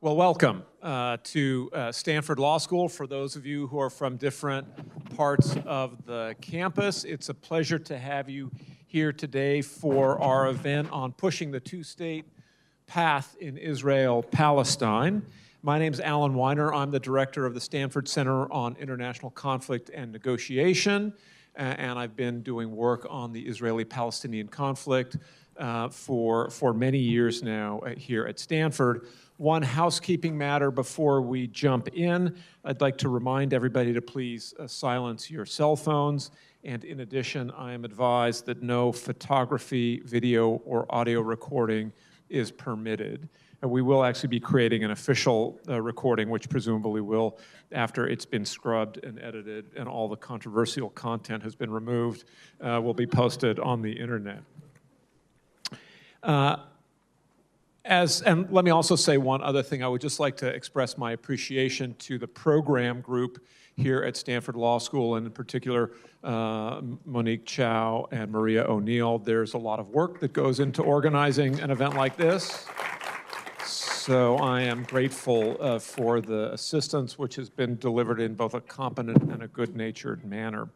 Well, welcome to Stanford Law School. For those of you who are from different parts of the campus, it's a pleasure to have you here today for our event on pushing the two-state path in Israel-Palestine. My name is Alan Weiner. I'm the director of the Stanford Center on International Conflict and Negotiation, and I've been doing work on the Israeli-Palestinian conflict for many years now here at Stanford. One housekeeping matter before we jump in. I'd like to remind everybody to please silence your cell phones. And in addition, I am advised that no photography, video, or audio recording is permitted. And we will actually be creating an official recording, which presumably will, after it's been scrubbed and edited and all the controversial content has been removed, will be posted on the internet. And let me also say one other thing. I would just like to express my appreciation to the program group here at Stanford Law School, and in particular, Monique Chow and Maria O'Neill. There's a lot of work that goes into organizing an event like this. So I am grateful for the assistance, which has been delivered in both a competent and a good-natured manner.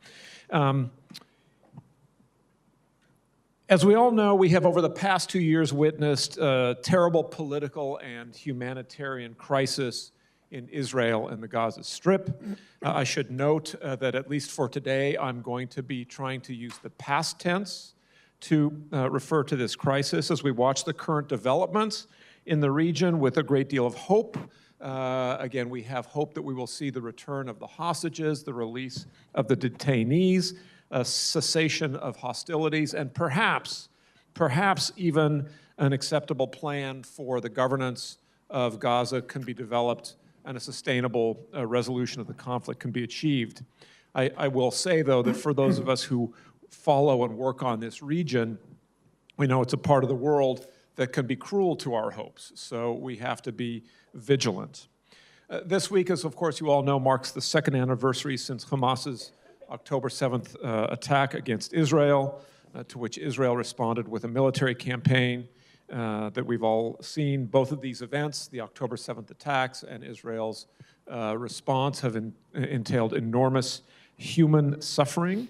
As we all know, we have over the past 2 years witnessed a terrible political and humanitarian crisis in Israel and the Gaza Strip. I should note that at least for today, I'm going to be trying to use the past tense to refer to this crisis as we watch the current developments in the region with a great deal of hope. Again, we have hope that we will see the return of the hostages, the release of the detainees, a cessation of hostilities, and perhaps even an acceptable plan for the governance of Gaza can be developed and a sustainable resolution of the conflict can be achieved. I will say, though, that for those of us who follow and work on this region, we know it's a part of the world that can be cruel to our hopes, so we have to be vigilant. This week, as of course you all know, marks the second anniversary since Hamas's October 7th attack against Israel, to which Israel responded with a military campaign that we've all seen. Both of these events, the October 7th attacks and Israel's response, have entailed enormous human suffering.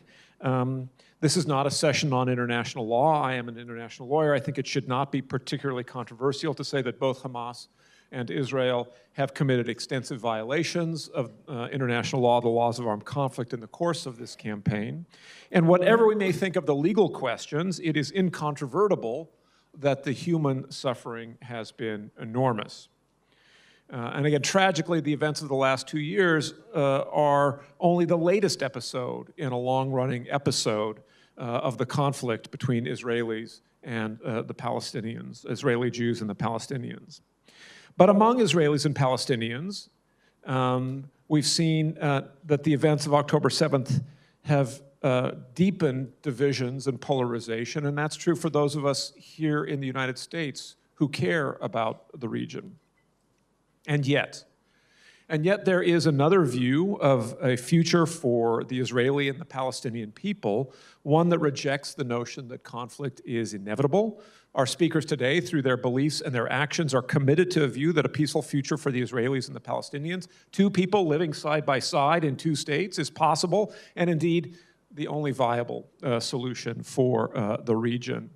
This is not a session on international law. I am an international lawyer. I think it should not be particularly controversial to say that both Hamas and Israel have committed extensive violations of international law, the laws of armed conflict, in the course of this campaign. And whatever we may think of the legal questions, it is incontrovertible that the human suffering has been enormous. And again, tragically, the events of the last 2 years are only the latest episode in a long-running episode of the conflict between Israelis and the Palestinians, Israeli Jews and the Palestinians. But among Israelis and Palestinians, we've seen that the events of October 7th have deepened divisions and polarization, and that's true for those of us here in the United States who care about the region. And yet there is another view of a future for the Israeli and the Palestinian people, one that rejects the notion that conflict is inevitable. Our speakers today, through their beliefs and their actions, are committed to a view that a peaceful future for the Israelis and the Palestinians, two people living side by side in two states, is possible, and indeed the only viable solution for the region.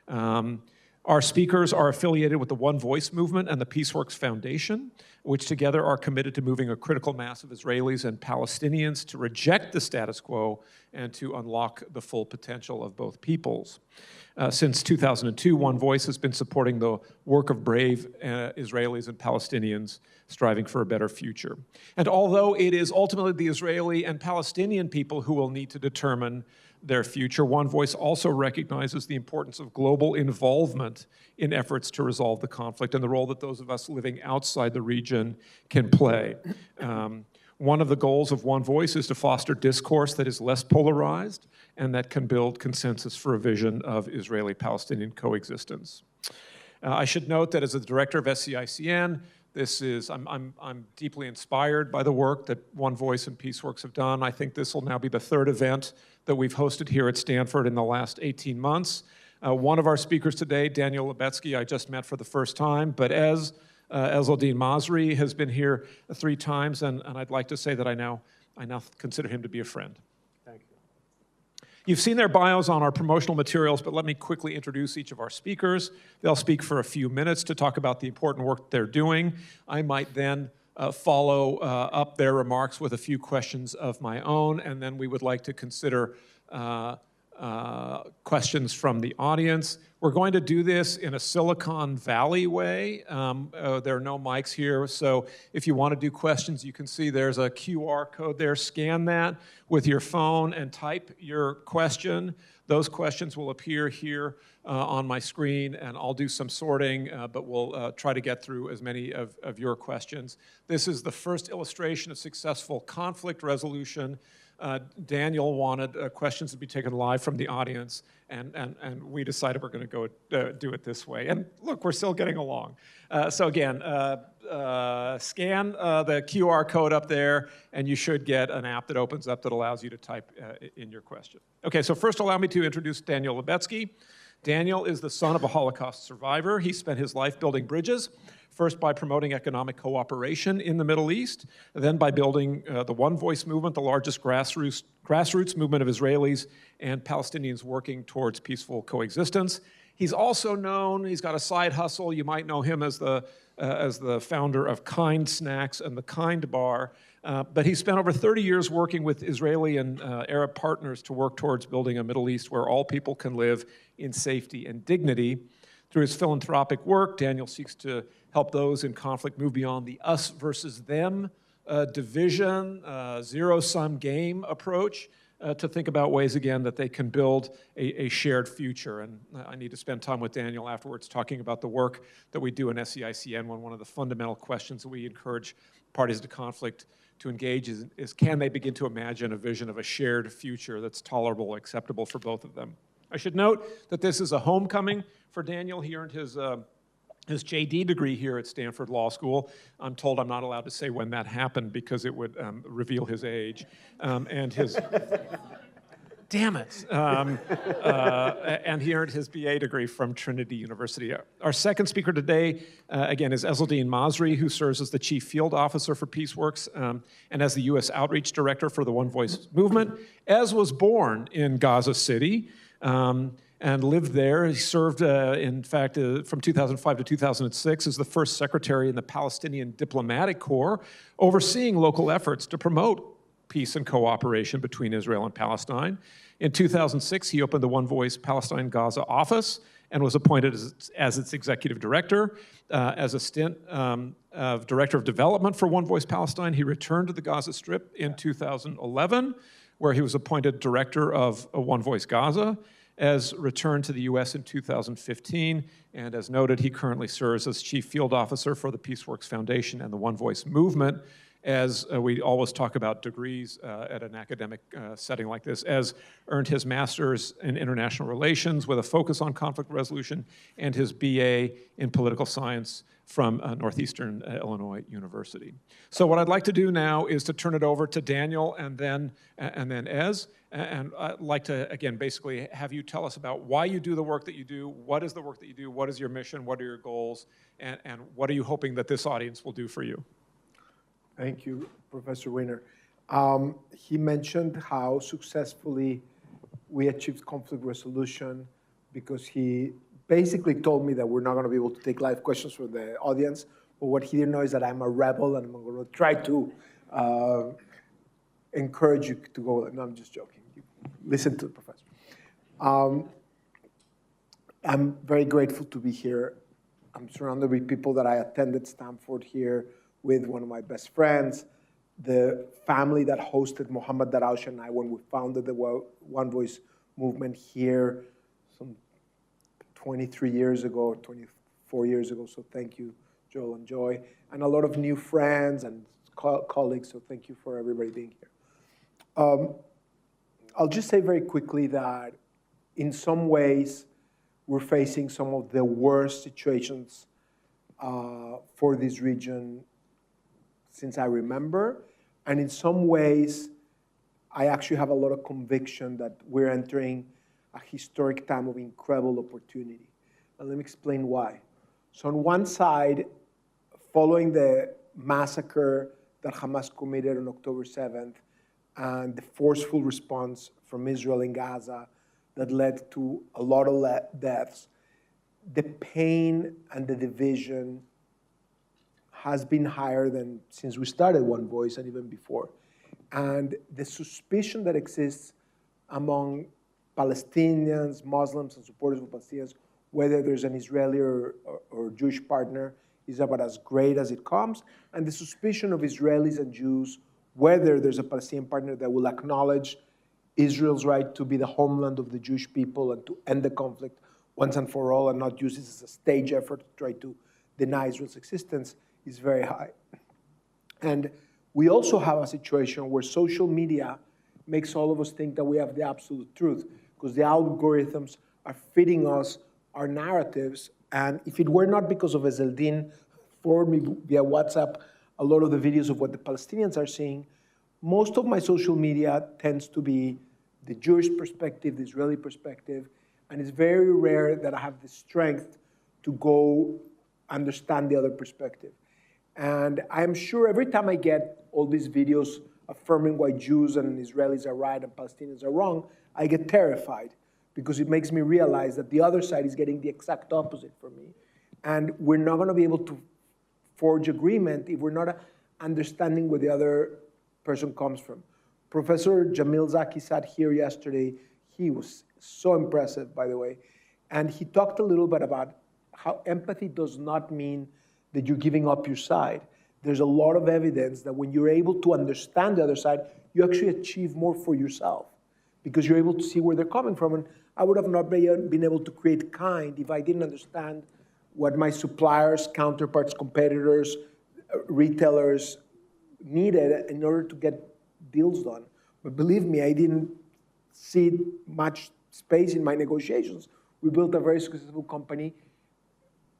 Our speakers are affiliated with the OneVoice movement and the Peaceworks Foundation, which together are committed to moving a critical mass of Israelis and Palestinians to reject the status quo and to unlock the full potential of both peoples. Since 2002, OneVoice has been supporting the work of brave Israelis and Palestinians striving for a better future. And although it is ultimately the Israeli and Palestinian people who will need to determine their future, OneVoice also recognizes the importance of global involvement in efforts to resolve the conflict and the role that those of us living outside the region can play. One of the goals of OneVoice is to foster discourse that is less polarized and that can build consensus for a vision of Israeli-Palestinian coexistence. I should note that as the director of SCICN, I'm deeply inspired by the work that OneVoice and Peaceworks have done. I think this will now be the third event that we've hosted here at Stanford in the last 18 months. One of our speakers today, Daniel Lebetsky, I just met for the first time, but as Ezzeldin Masri has been here 3 times, and I'd like to say that I now consider him to be a friend. Thank you. You've seen their bios on our promotional materials, but let me quickly introduce each of our speakers. They'll speak for a few minutes to talk about the important work they're doing. I might then follow up their remarks with a few questions of my own, and then we would like to consider questions from the audience. We're going to do this in a Silicon Valley way. There are no mics here, so if you want to do questions, you can see there's a QR code there. Scan that with your phone and type your question. Those questions will appear here on my screen, and I'll do some sorting, but we'll try to get through as many of your questions. This is the first illustration of successful conflict resolution. Daniel wanted questions to be taken live from the audience, and we decided we're going to go do it this way. And look, we're still getting along. So again, scan the QR code up there, and you should get an app that opens up that allows you to type in your question. Okay, so first allow me to introduce Daniel Lebetsky. Daniel is the son of a Holocaust survivor. He spent his life building bridges, first by promoting economic cooperation in the Middle East, then by building the OneVoice movement, the largest grassroots movement of Israelis and Palestinians working towards peaceful coexistence. He's also known, he's got a side hustle. You might know him as the founder of Kind Snacks and the Kind Bar. But he spent over 30 years working with Israeli and Arab partners to work towards building a Middle East where all people can live in safety and dignity. Through his philanthropic work, Daniel seeks to help those in conflict move beyond the us versus them division, zero-sum game approach, to think about ways, again, that they can build a shared future. And I need to spend time with Daniel afterwards talking about the work that we do in SCICN, when one of the fundamental questions that we encourage parties to conflict to engage is can they begin to imagine a vision of a shared future that's tolerable, acceptable for both of them. I should note that this is a homecoming for Daniel. He earned his JD degree here at Stanford Law School. I'm told I'm not allowed to say when that happened because it would reveal his age and his... Damn it. And he earned his BA degree from Trinity University. Our second speaker today, again, is Ezzeldin Masri, who serves as the Chief Field Officer for PeaceWorks and as the U.S. Outreach Director for the OneVoice movement. Ez was born in Gaza City and lived there. He served, in fact, from 2005 to 2006 as the first secretary in the Palestinian Diplomatic Corps, overseeing local efforts to promote peace and cooperation between Israel and Palestine. In 2006, he opened the OneVoice Palestine Gaza office and was appointed as its executive director. As a stint of director of development for OneVoice Palestine, he returned to the Gaza Strip in 2011, where he was appointed director of OneVoice Gaza, as returned to the U.S. in 2015, and as noted, he currently serves as Chief Field Officer for the PeaceWorks Foundation and the OneVoice movement. As we always talk about degrees at an academic setting like this, as earned his master's in international relations with a focus on conflict resolution and his BA in political science from Northeastern Illinois University. So what I'd like to do now is to turn it over to Daniel and then Ez. And I'd like to, again, basically have you tell us about why you do the work that you do, what is the work that you do, what is your mission, what are your goals, and what are you hoping that this audience will do for you? Thank you, Professor Weiner. He mentioned how successfully we achieved conflict resolution because he basically told me that we're not going to be able to take live questions from the audience, but what he didn't know is that I'm a rebel and I'm going to try to encourage you to go. No, I'm just joking. Listen to the professor. I'm very grateful to be here. I'm surrounded with people that I attended Stanford here with, one of my best friends, the family that hosted Mohammed Darawshe and I when we founded the OneVoice movement here some 23 years ago, 24 years ago, so thank you, Joel and Joy, and a lot of new friends and colleagues, so thank you for everybody being here. I'll just say very quickly that in some ways, we're facing some of the worst situations for this region since I remember. And in some ways, I actually have a lot of conviction that we're entering a historic time of incredible opportunity. And let me explain why. So on one side, following the massacre that Hamas committed on October 7th and the forceful response from Israel in Gaza that led to a lot of deaths, the pain and the division has been higher than since we started OneVoice and even before. And the suspicion that exists among Palestinians, Muslims, and supporters of Palestinians, whether there's an Israeli or Jewish partner, is about as great as it comes. And the suspicion of Israelis and Jews, whether there's a Palestinian partner that will acknowledge Israel's right to be the homeland of the Jewish people and to end the conflict once and for all and not use this as a stage effort to try to deny Israel's existence, is very high. And we also have a situation where social media makes all of us think that we have the absolute truth because the algorithms are feeding us our narratives. And if it were not because of Ezeldin forward me via WhatsApp a lot of the videos of what the Palestinians are seeing, most of my social media tends to be the Jewish perspective, the Israeli perspective, and it's very rare that I have the strength to go understand the other perspective. And I'm sure every time I get all these videos affirming why Jews and Israelis are right and Palestinians are wrong, I get terrified because it makes me realize that the other side is getting the exact opposite from me. And we're not going to be able to forge agreement if we're not understanding where the other person comes from. Professor Jamil Zaki sat here yesterday. He was so impressive, by the way. And he talked a little bit about how empathy does not mean that you're giving up your side. There's a lot of evidence that when you're able to understand the other side, you actually achieve more for yourself because you're able to see where they're coming from. And I would have not been able to create Kind if I didn't understand what my suppliers, counterparts, competitors, retailers needed in order to get deals done. But believe me, I didn't see much space in my negotiations. We built a very successful company,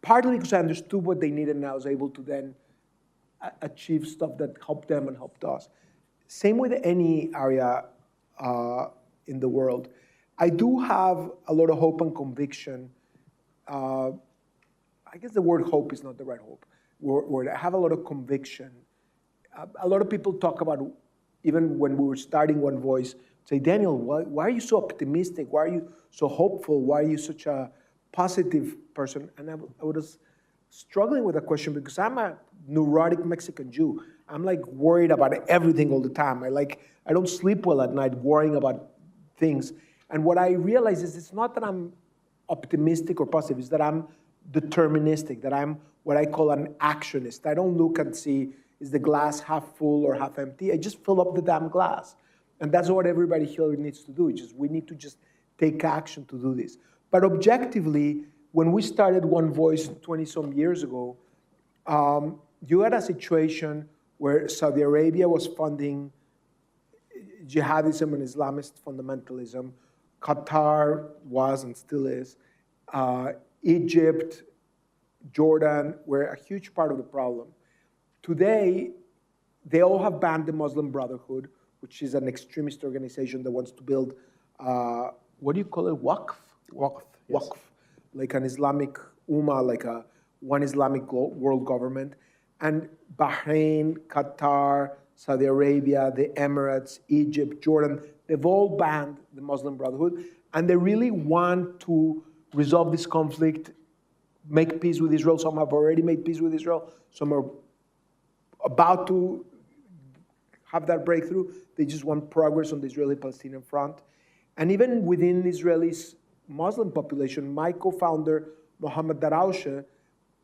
partly because I understood what they needed and I was able to then achieve stuff that helped them and helped us. Same with any area in the world. I do have a lot of hope and conviction. I guess the word hope is not the right hope. Word. I have a lot of conviction. A lot of people talk about, even when we were starting OneVoice, say, Daniel, why are you so optimistic? Why are you so hopeful? Why are you such a positive person? And I was struggling with that question because I'm a neurotic Mexican Jew. I'm like worried about everything all the time. I don't sleep well at night worrying about things. And what I realize is it's not that I'm optimistic or positive, it's that I'm deterministic, that I'm what I call an actionist. I don't look and see, is the glass half full or half empty? I just fill up the damn glass. And that's what everybody here needs to do. We need to just take action to do this. But objectively, when we started OneVoice 20-some years ago, you had a situation where Saudi Arabia was funding jihadism and Islamist fundamentalism. Qatar was and still is. Egypt, Jordan were a huge part of the problem. Today, they all have banned the Muslim Brotherhood, which is an extremist organization that wants to build, what do you call it, Waqf? Waqf, yes. Waqf, like an Islamic ummah, like one Islamic world government. And Bahrain, Qatar, Saudi Arabia, the Emirates, Egypt, Jordan, they've all banned the Muslim Brotherhood. And they really want to resolve this conflict, make peace with Israel. Some have already made peace with Israel. Some are about to have that breakthrough. They just want progress on the Israeli-Palestinian front. And even within Israel's Muslim population, my co-founder, Mohammed Daraushe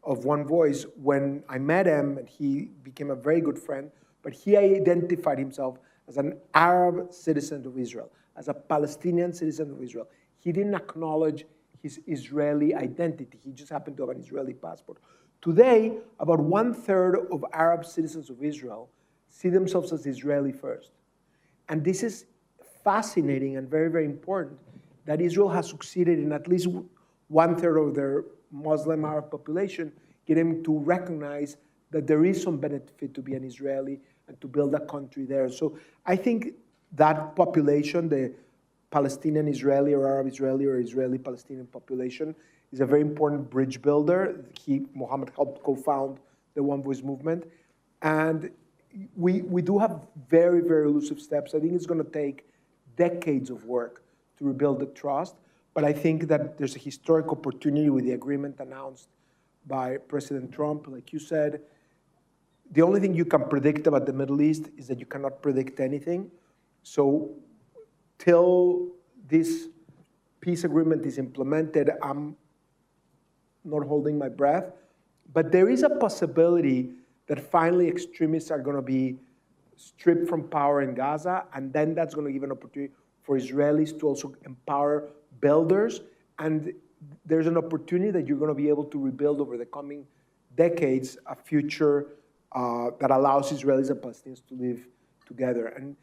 of OneVoice, when I met him, and he became a very good friend, but he identified himself as an Arab citizen of Israel, as a Palestinian citizen of Israel. He didn't acknowledge his Israeli identity. He just happened to have an Israeli passport. Today, about 1/3 of Arab citizens of Israel see themselves as Israeli first. And this is fascinating and very, very important that Israel has succeeded in at least 1/3 of their Muslim Arab population getting to recognize that there is some benefit to be an Israeli and to build a country there. So I think that population, the Palestinian Israeli or Arab Israeli or Israeli-Palestinian population, is a very important bridge builder. Mohammed helped co-found the OneVoice movement. And we do have very, very elusive steps. I think it's going to take decades of work to rebuild the trust. But I think that there's a historic opportunity with the agreement announced by President Trump. Like you said, the only thing you can predict about the Middle East is that you cannot predict anything. So till this peace agreement is implemented, I'm not holding my breath. But there is a possibility that finally extremists are going to be stripped from power in Gaza, and then that's going to give an opportunity for Israelis to also empower builders. And there's an opportunity that you're going to be able to rebuild over the coming decades a future that allows Israelis and Palestinians to live together. And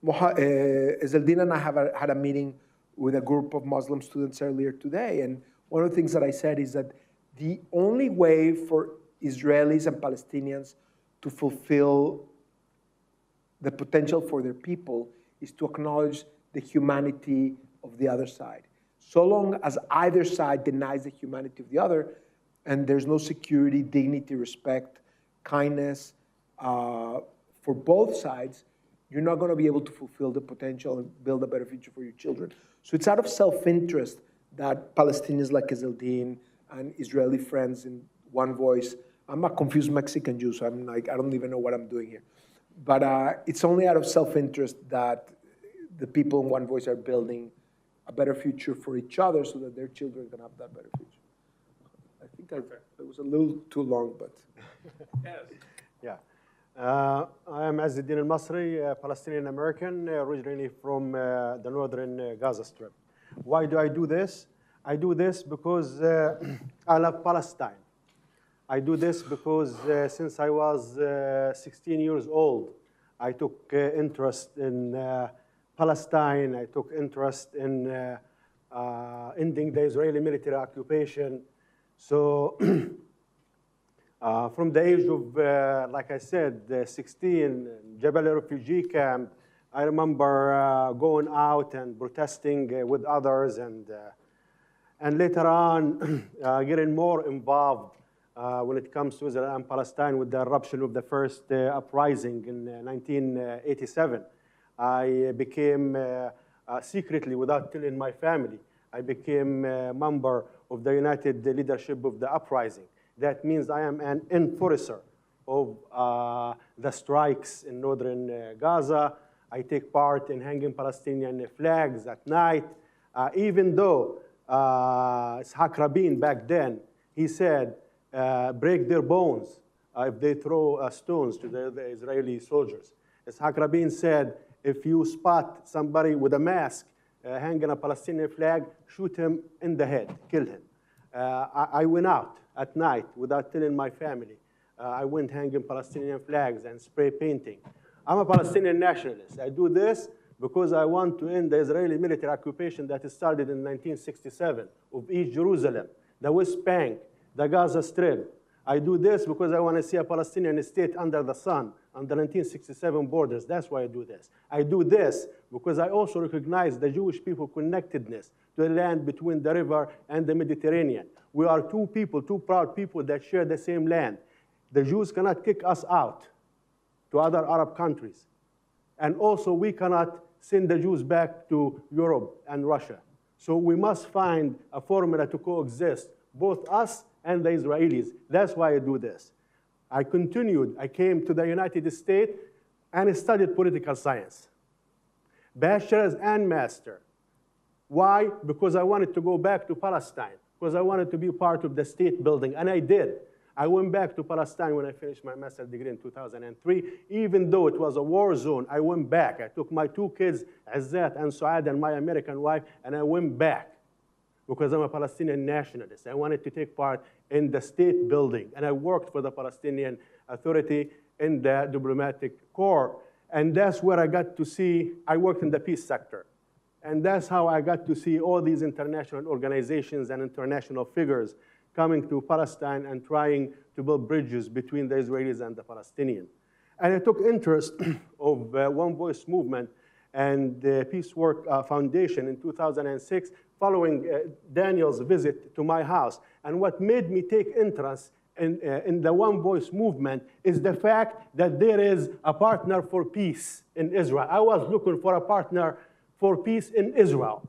Ezeldin and I had a meeting with a group of Muslim students earlier today, and one of the things that I said is that the only way for Israelis and Palestinians to fulfill the potential for their people is to acknowledge the humanity of the other side. So long as either side denies the humanity of the other, and there's no security, dignity, respect, kindness for both sides, you're not going to be able to fulfill the potential and build a better future for your children. So it's out of self-interest that Palestinians like Ezeldin and Israeli friends in OneVoice, I'm a confused Mexican Jew, so I'm like, I don't even know what I'm doing here. But it's only out of self-interest that the people in OneVoice are building a better future for each other so that their children can have that better future. I think it was a little too long, but. Yes. Yeah. I am Azzuddin al-Masri, Palestinian American, originally from the northern Gaza Strip. Why do I do this? I do this because I love Palestine. I do this because since I was 16 years old, I took interest in Palestine. I took interest in ending the Israeli military occupation. So from the age of, like I said, 16, Jabal refugee camp, I remember going out and protesting with others, and later on getting more involved when it comes to Israel and Palestine with the eruption of the first uprising in 1987. I became, secretly, without telling my family, I became a member of the United Leadership of the Uprising. That means I am an enforcer of the strikes in northern Gaza. I take part in hanging Palestinian flags at night, even though Ishaq Rabin back then, he said, break their bones if they throw stones to the Israeli soldiers. Ishaq Rabin said, if you spot somebody with a mask hanging a Palestinian flag, shoot him in the head, kill him. I went out at night without telling my family. I went hanging Palestinian flags and spray painting. I'm a Palestinian nationalist. I do this because I want to end the Israeli military occupation that started in 1967 of East Jerusalem, the West Bank, the Gaza Strip. I do this because I want to see a Palestinian state under the sun, on the 1967 borders. That's why I do this. I do this because I also recognize the Jewish people connectedness to the land between the river and the Mediterranean. We are two people, two proud people that share the same land. The Jews cannot kick us out to other Arab countries. And also we cannot send the Jews back to Europe and Russia. So we must find a formula to coexist, both us and the Israelis. That's why I do this. I continued. I came to the United States and studied political science, bachelor's and master. Why? Because I wanted to go back to Palestine, because I wanted to be part of the state building, and I did. I went back to Palestine when I finished my master's degree in 2003. Even though it was a war zone, I went back. I took my two kids, Azzat and Suad, and my American wife, and I went back because I'm a Palestinian nationalist. I wanted to take part in the state building, and I worked for the Palestinian Authority in the diplomatic corps. And that's where I got to see, I worked in the peace sector. And that's how I got to see all these international organizations and international figures coming to Palestine and trying to build bridges between the Israelis and the Palestinians. And I took interest of OneVoice movement and the Peace Work Foundation in 2006, following Daniel's visit to my house. And what made me take interest in the One Voice movement is the fact that there is a partner for peace in Israel. I was looking for a partner for peace in Israel.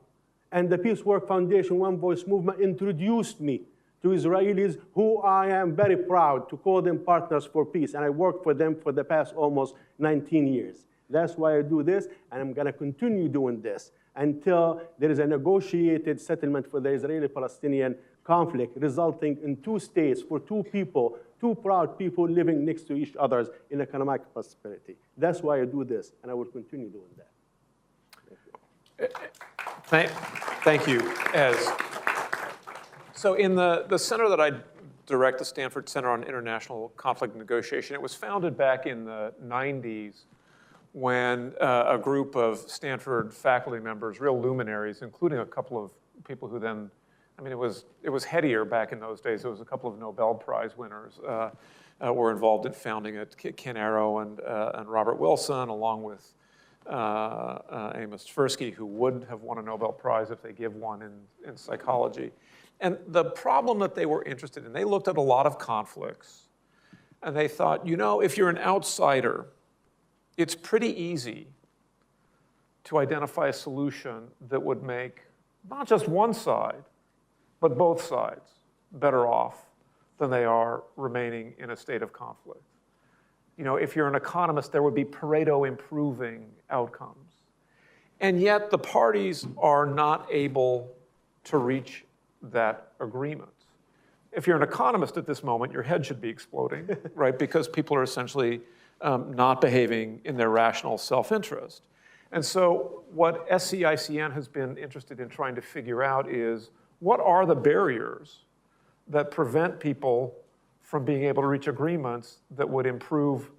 And the Peace Work Foundation One Voice movement introduced me to Israelis who I am very proud to call them partners for peace. And I worked for them for the past almost 19 years. That's why I do this, and I'm going to continue doing this until there is a negotiated settlement for the Israeli-Palestinian conflict, resulting in 2 states for 2 people, 2 proud people living next to each other in economic prosperity. That's why I do this, and I will continue doing that. Thank you, Ez. So in the center that I direct, the Stanford Center on International Conflict Negotiation, it was founded back in the 90s when a group of Stanford faculty members, real luminaries, including a couple of people who then, I mean, it was headier back in those days. It was a couple of Nobel Prize winners were involved in founding it. Ken Arrow and Robert Wilson, along with Amos Tversky, who would have won a Nobel Prize if they give one in psychology. And the problem that they were interested in, they looked at a lot of conflicts, and they thought, you know, if you're an outsider, it's pretty easy to identify a solution that would make not just one side, but both sides better off than they are remaining in a state of conflict. You know, if you're an economist, there would be Pareto improving outcomes. And yet the parties are not able to reach that agreement. If you're an economist at this moment, your head should be exploding, right? Because people are essentially not behaving in their rational self-interest. And so what SCICN has been interested in trying to figure out is, what are the barriers that prevent people from being able to reach agreements that would improve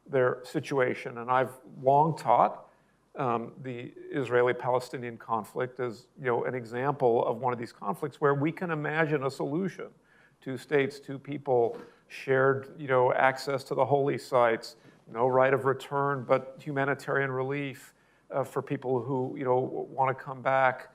their situation? And I've long taught the Israeli-Palestinian conflict as, you know, an example of one of these conflicts where we can imagine a solution. 2 states, 2 people, shared, you know, access to the holy sites, no right of return, but humanitarian relief for people who, you know, want to come back,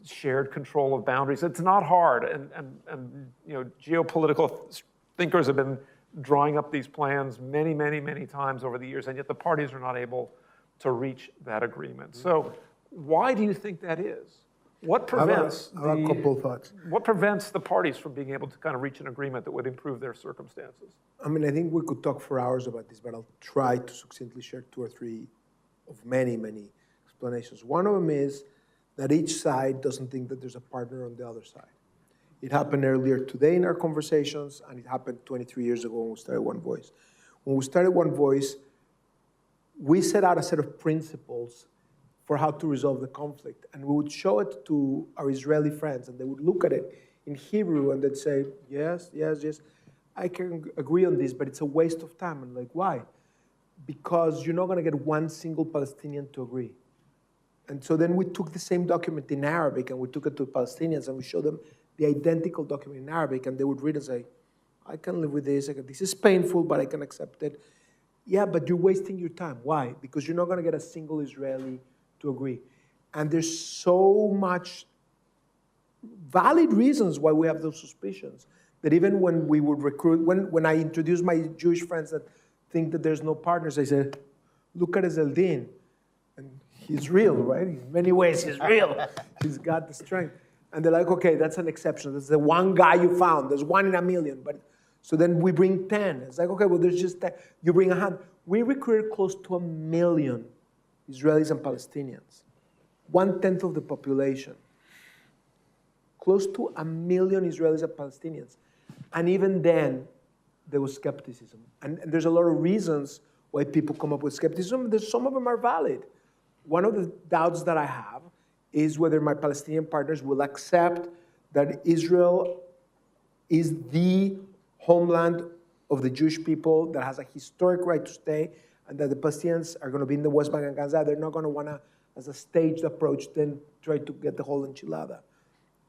shared control of boundaries. It's not hard, and you know, geopolitical thinkers have been drawing up these plans many, many, many times over the years, and yet the parties are not able to reach that agreement. So why do you think that is? What prevents I have a couple of thoughts. What prevents the parties from being able to kind of reach an agreement that would improve their circumstances? I mean, I think we could talk for hours about this, but I'll try to succinctly share 2 or 3 of many, many explanations. One of them is that each side doesn't think that there's a partner on the other side. It happened earlier today in our conversations, and it happened 23 years ago when we started One Voice. When we started One Voice, we set out a set of principles for how to resolve the conflict. And we would show it to our Israeli friends, and they would look at it in Hebrew, and they'd say, yes, yes, yes, I can agree on this, but it's a waste of time. And like, why? Because you're not going to get one single Palestinian to agree. And so then we took the same document in Arabic, and we took it to Palestinians, and we showed them the identical document in Arabic, and they would read and say, I can live with this. This is painful, but I can accept it. Yeah, but you're wasting your time. Why? Because you're not going to get a single Israeli to agree. And there's so much valid reasons why we have those suspicions that even when we would recruit, when I introduce my Jewish friends that think that there's no partners, I say, look at Ezeldin. And he's real, right? In many ways, he's real. He's got the strength. And they're like, okay, that's an exception. That's the one guy you found. There's 1 in a million. But so then we bring 10. It's like, okay, well, there's just 10. You bring 100. We recruited close to 1 million Israelis and Palestinians, 1/10 of the population. Close to 1 million Israelis and Palestinians. And even then, there was skepticism. And there's a lot of reasons why people come up with skepticism. Some of them are valid. One of the doubts that I have is whether my Palestinian partners will accept that Israel is the homeland of the Jewish people that has a historic right to stay, and that the Palestinians are going to be in the West Bank and Gaza. They're not going to want to, as a staged approach, then try to get the whole enchilada.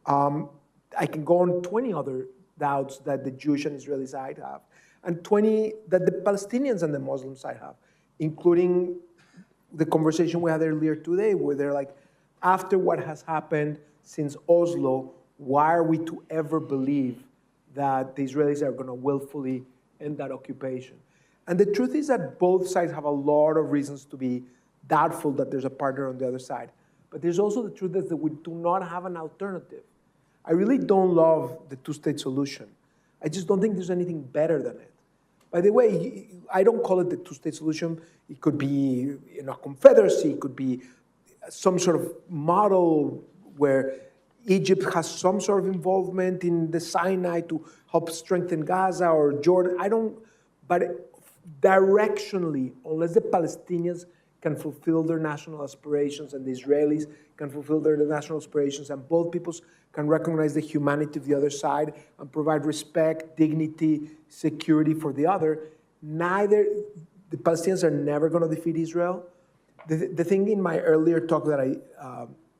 I can go on 20 other doubts that the Jewish and Israeli side have, and 20 that the Palestinians and the Muslim side have, including the conversation we had earlier today, where they're like, after what has happened since Oslo, why are we to ever believe that the Israelis are going to willfully end that occupation. And the truth is that both sides have a lot of reasons to be doubtful that there's a partner on the other side. But there's also the truth that we do not have an alternative. I really don't love the two-state solution. I just don't think there's anything better than it. By the way, I don't call it the two-state solution. It could be a confederacy. It could be some sort of model where Egypt has some sort of involvement in the Sinai to help strengthen Gaza, or Jordan. But directionally, unless the Palestinians can fulfill their national aspirations and the Israelis can fulfill their national aspirations, and both peoples can recognize the humanity of the other side and provide respect, dignity, security for the other, the Palestinians are never going to defeat Israel. The thing in my earlier talk that I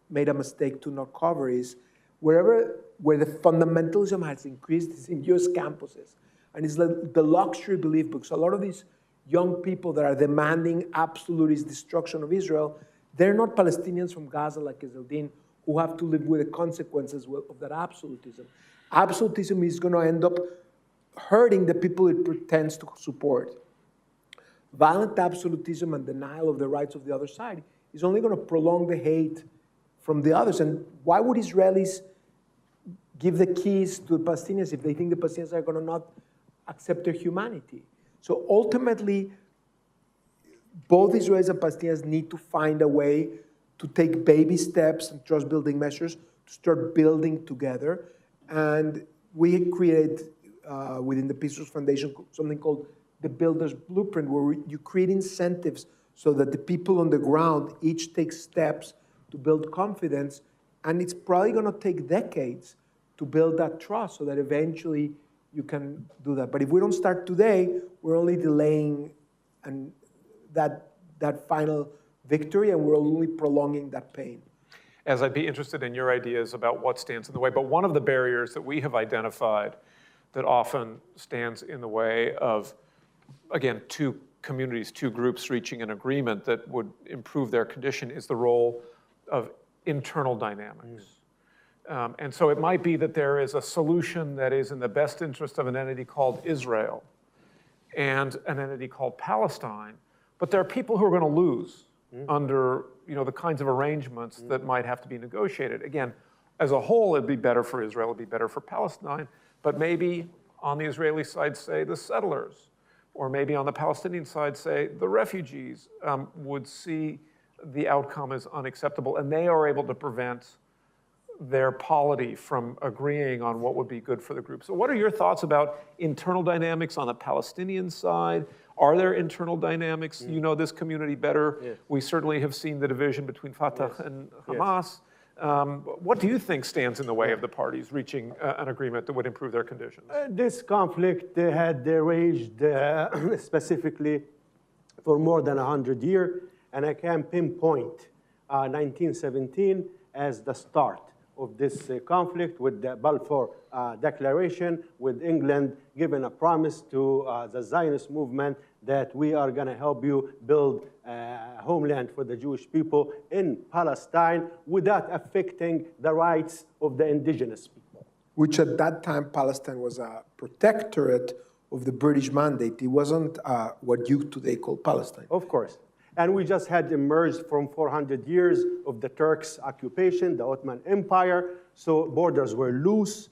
made a mistake to not cover is where the fundamentalism has increased is in US campuses. And it's the luxury belief books. A lot of these young people that are demanding absolutist destruction of Israel, they're not Palestinians from Gaza like Izzeldin, who have to live with the consequences of that absolutism. Absolutism is going to end up hurting the people it pretends to support. Violent absolutism and denial of the rights of the other side is only going to prolong the hate from the others. And why would Israelis give the keys to the Palestinians if they think the Palestinians are going to not accept their humanity? So ultimately, both Israelis and Palestinians need to find a way to take baby steps and trust-building measures to start building together. And we created, within the Peace Foundation, something called the Builder's Blueprint, where you create incentives so that the people on the ground each take steps to build confidence. And it's probably going to take decades to build that trust so that eventually you can do that. But if we don't start today, we're only delaying that final victory, and we're only prolonging that pain. As I'd be interested in your ideas about what stands in the way, but one of the barriers that we have identified that often stands in the way of, again, two communities, two groups reaching an agreement that would improve their condition is the role of internal dynamics. And so it might be that there is a solution that is in the best interest of an entity called Israel and an entity called Palestine, but there are people who are going to lose under the kinds of arrangements that might have to be negotiated. Again, as a whole, it'd be better for Israel, it'd be better for Palestine, but maybe on the Israeli side, say, the settlers, or maybe on the Palestinian side, say, the refugees would see the outcome as unacceptable, and they are able to prevent their polity from agreeing on what would be good for the group. So what are your thoughts about internal dynamics on the Palestinian side? Are there internal dynamics? You know this community better. Yes. We certainly have seen the division between Fatah and Hamas. What do you think stands in the way of the parties reaching an agreement that would improve their conditions? This conflict had raged specifically for more than 100 years, and I can pinpoint 1917 as the start of this conflict with the Balfour Declaration, with England giving a promise to the Zionist movement that we are going to help you build a homeland for the Jewish people in Palestine without affecting the rights of the indigenous people. Which at that time, Palestine was a protectorate of the British mandate. It wasn't what you today call Palestine. Of course. And we just had emerged from 400 years of the Turks' occupation, the Ottoman Empire, so borders were loose.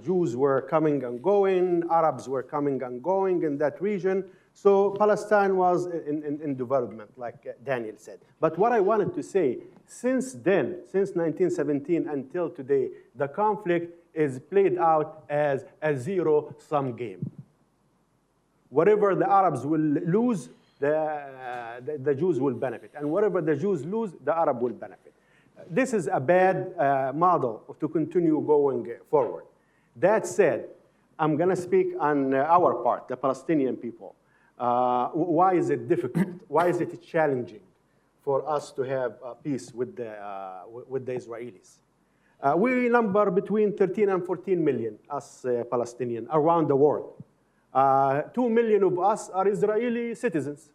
Jews were coming and going, Arabs were coming and going in that region. So Palestine was in development, like Daniel said. But what I wanted to say, since then, since 1917 until today, the conflict is played out as a zero-sum game. Whatever the Arabs will lose, the Jews will benefit. And whatever the Jews lose, the Arab will benefit. This is a bad model to continue going forward. That said, I'm going to speak on our part, the Palestinian people. Why is it difficult? Why is it challenging for us to have peace with the Israelis? We number between 13 and 14 million, us Palestinians, around the world. 2 million of us are Israeli citizens.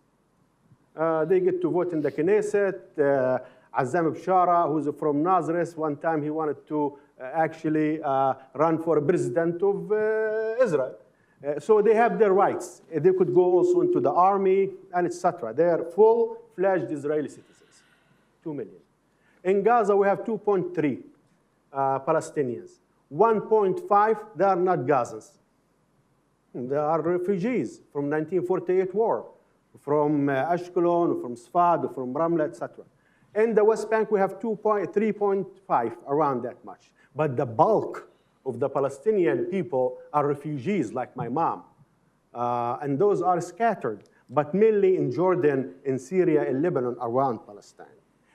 They get to vote in the Knesset. Azzam Bishara, who's from Nazareth, one time he wanted to actually run for president of Israel. So they have their rights. They could go also into the army and etc. They are full-fledged Israeli citizens, 2 million. In Gaza, we have 2.3 Palestinians. 1.5, they are not Gazans. They are refugees from 1948 war, from Ashkelon, from Sfad, from Ramla, etc. In the West Bank, we have 3.5, around that much. But the bulk of the Palestinian people are refugees, like my mom. And those are scattered, but mainly in Jordan, in Syria, in Lebanon, around Palestine.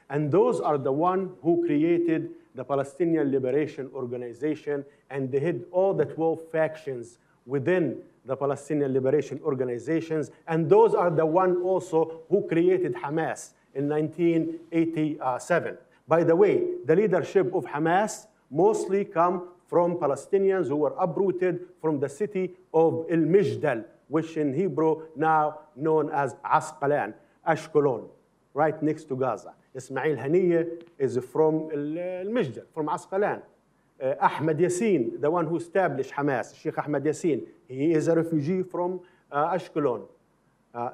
And those are the ones who created the Palestinian Liberation Organization, and they hid all the 12 factions within the Palestinian Liberation Organizations. And those are the ones also who created Hamas in 1987. By the way, the leadership of Hamas mostly come from Palestinians who were uprooted from the city of El-Mijdal, which in Hebrew now known as Asqalan, Ashkelon, right next to Gaza. Ismail Haniyeh is from El-Mijdal, from Asqalan. Ahmed Yassin, the one who established Hamas, Sheikh Ahmed Yassin, he is a refugee from Ashkelon.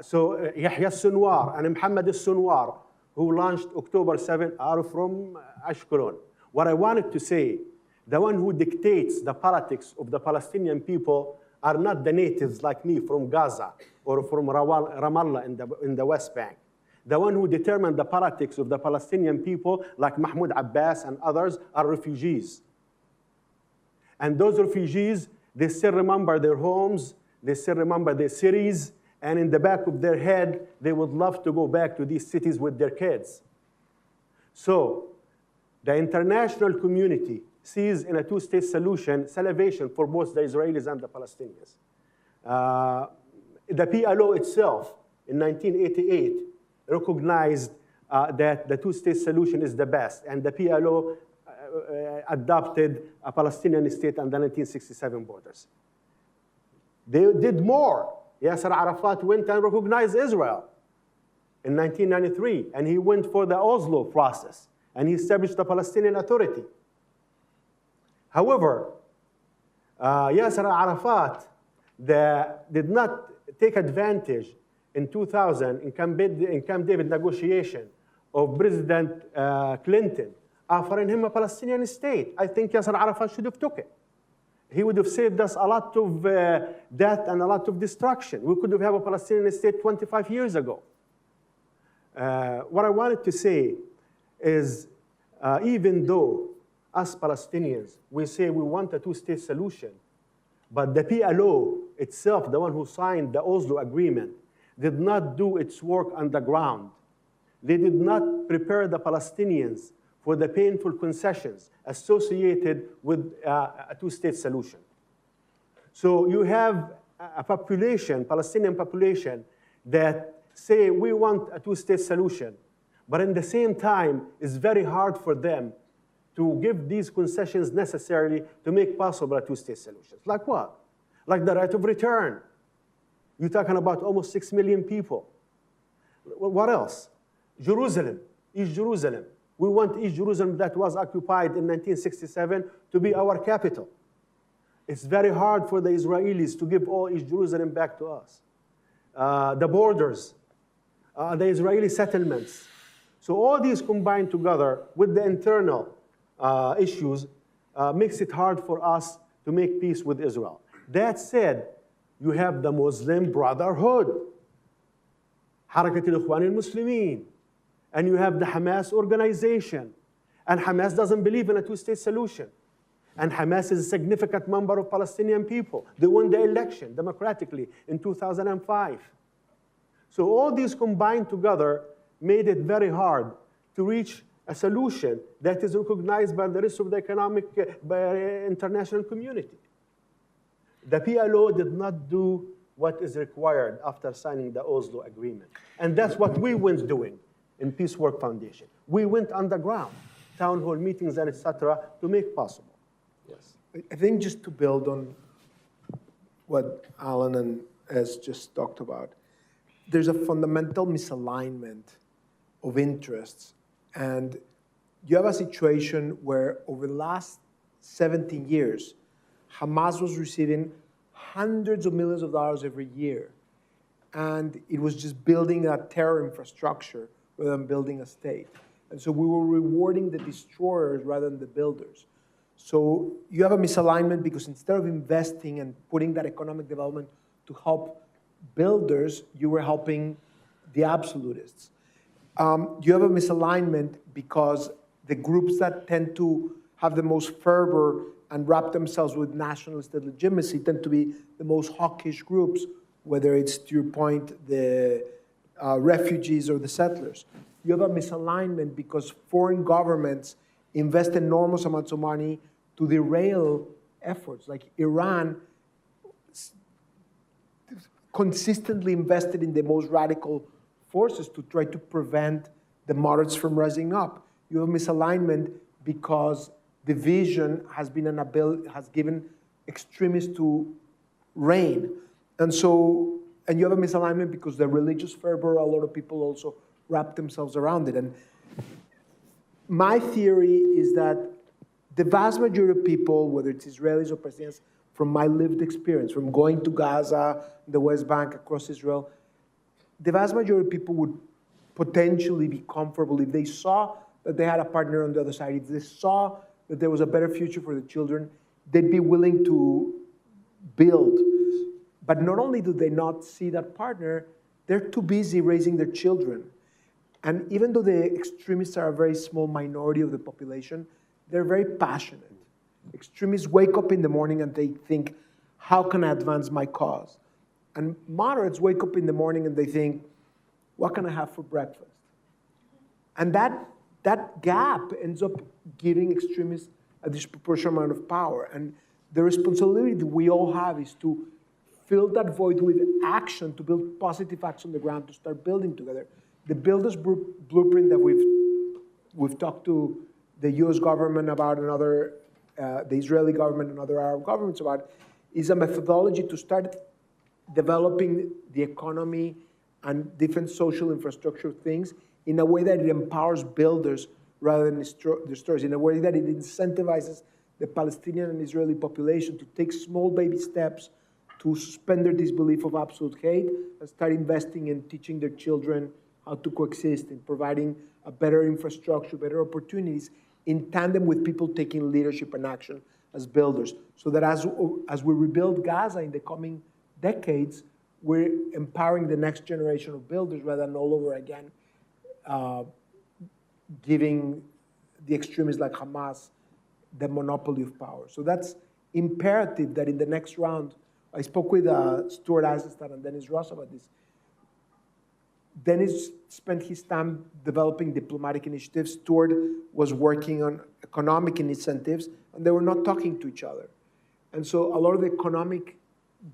So Yahya al-Sinwar and Muhammad al-Sinwar, who launched October 7, are from Ashkelon. What I wanted to say, the one who dictates the politics of the Palestinian people are not the natives like me from Gaza or from Ramallah in the West Bank. The one who determined the politics of the Palestinian people, like Mahmoud Abbas and others, are refugees. And those refugees, they still remember their homes, they still remember their cities, and in the back of their head, they would love to go back to these cities with their kids. So the international community sees in a two-state solution salvation for both the Israelis and the Palestinians. The PLO itself, in 1988, recognized that the two-state solution is the best, and the PLO adopted a Palestinian state under 1967 borders. They did more. Yasser Arafat went and recognized Israel in 1993, and he went for the Oslo process, and he established the Palestinian Authority. However, Yasser Arafat did not take advantage in 2000 in Camp David negotiation of President Clinton offering him a Palestinian state. I think Yasser Arafat should have took it. He would have saved us a lot of death and a lot of destruction. We could have had a Palestinian state 25 years ago. What I wanted to say is, even though us Palestinians, we say we want a two-state solution, but the PLO itself, the one who signed the Oslo Agreement, did not do its work on the ground. They did not prepare the Palestinians for the painful concessions associated with a two-state solution. So you have a population, Palestinian population, that say we want a two-state solution, but in the same time, it's very hard for them to give these concessions necessarily to make possible a two-state solution. Like what? Like the right of return. You're talking about almost 6 million people. What else? Jerusalem, East Jerusalem. We want East Jerusalem that was occupied in 1967 to be our capital. It's very hard for the Israelis to give all East Jerusalem back to us. The borders, the Israeli settlements. So all these combined together with the internal issues makes it hard for us to make peace with Israel. That said, you have the Muslim Brotherhood, Harakat al-Ikhwan al-Muslimin, and you have the Hamas organization. And Hamas doesn't believe in a two-state solution. And Hamas is a significant member of Palestinian people. They won the election democratically in 2005. So all these combined together made it very hard to reach a solution that is recognized by the rest of the international community. The PLO did not do what is required after signing the Oslo Agreement. And that's what we went doing in Peace Work Foundation. We went underground, town hall meetings and etc. to make possible. Yes. I think just to build on what Alan has just talked about, there's a fundamental misalignment of interests. And you have a situation where over the last 17 years, Hamas was receiving hundreds of millions of dollars every year. And it was just building a terror infrastructure rather than building a state. And so we were rewarding the destroyers rather than the builders. So you have a misalignment because instead of investing and putting that economic development to help builders, you were helping the absolutists. You have a misalignment because the groups that tend to have the most fervor and wrap themselves with nationalist legitimacy tend to be the most hawkish groups, whether it's, to your point, the refugees or the settlers. You have a misalignment because foreign governments invest enormous amounts of money to derail efforts. Like Iran consistently invested in the most radical forces to try to prevent the moderates from rising up. You have misalignment because division has given extremists to reign. And you have a misalignment because the religious fervor, a lot of people also wrap themselves around it. And my theory is that the vast majority of people, whether it's Israelis or Palestinians, from my lived experience, from going to Gaza, the West Bank, across Israel, the vast majority of people would potentially be comfortable if they saw that they had a partner on the other side, if they saw that there was a better future for the children, they'd be willing to build. But not only do they not see that partner, they're too busy raising their children. And even though the extremists are a very small minority of the population, they're very passionate. Extremists wake up in the morning and they think, how can I advance my cause? And moderates wake up in the morning and they think, what can I have for breakfast? And that gap ends up giving extremists a disproportionate amount of power. And the responsibility that we all have is to fill that void with action, to build positive acts on the ground, to start building together. The Builders Blueprint that we've talked to the US government about and the Israeli government and other Arab governments about is a methodology to start developing the economy and different social infrastructure things in a way that it empowers builders rather than destroyers, in a way that it incentivizes the Palestinian and Israeli population to take small baby steps to suspend their disbelief of absolute hate and start investing in teaching their children how to coexist, in providing a better infrastructure, better opportunities, in tandem with people taking leadership and action as builders. So that as we rebuild Gaza in the coming decades, we're empowering the next generation of builders rather than all over again giving the extremists like Hamas the monopoly of power. So that's imperative that in the next round, I spoke with Stuart Eisenstein and Dennis Ross about this. Dennis spent his time developing diplomatic initiatives. Stuart was working on economic incentives, and they were not talking to each other. And so a lot of the economic